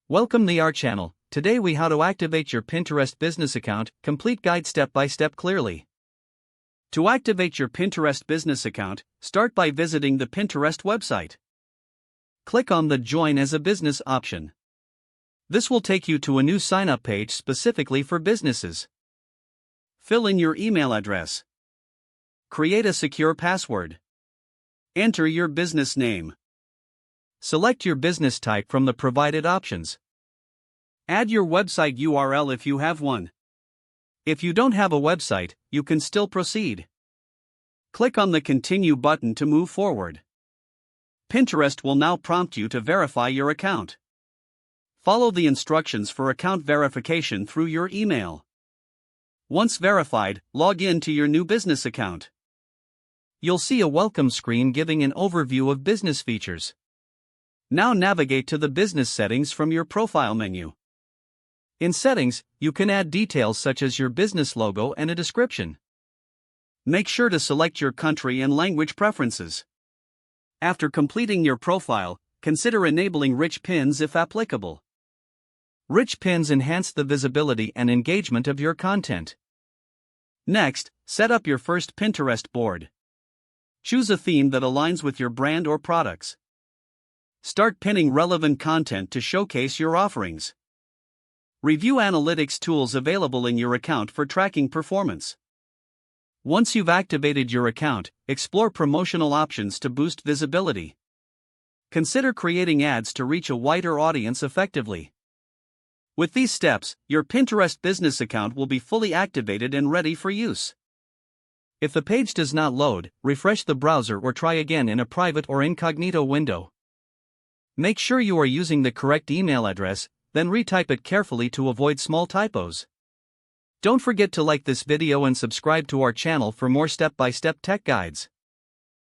Welcome to our channel. Today we how to activate your Pinterest business account, complete guide step by step clearly. To activate your Pinterest business account, start by visiting the Pinterest website. Click on the Join as a Business option. This will take you to a new sign-up page specifically for businesses. Fill in your email address. Create a secure password. Enter your business name. Select your business type from the provided options. Add your website URL if you have one. If you don't have a website, you can still proceed. Click on the Continue button to move forward. Pinterest will now prompt you to verify your account. Follow the instructions for account verification through your email. Once verified, log in to your new business account. You'll see a welcome screen giving an overview of business features. Now navigate to the business settings from your profile menu. In settings, you can add details such as your business logo and a description. Make sure to select your country and language preferences. After completing your profile, consider enabling rich pins if applicable. Rich pins enhance the visibility and engagement of your content. Next, set up your first Pinterest board. Choose a theme that aligns with your brand or products. Start pinning relevant content to showcase your offerings. Review analytics tools available in your account for tracking performance. Once you've activated your account, explore promotional options to boost visibility. Consider creating ads to reach a wider audience effectively. With these steps, your Pinterest business account will be fully activated and ready for use. If the page does not load, refresh the browser or try again in a private or incognito window. Make sure you are using the correct email address, then retype it carefully to avoid small typos. Don't forget to like this video and subscribe to our channel for more step-by-step tech guides.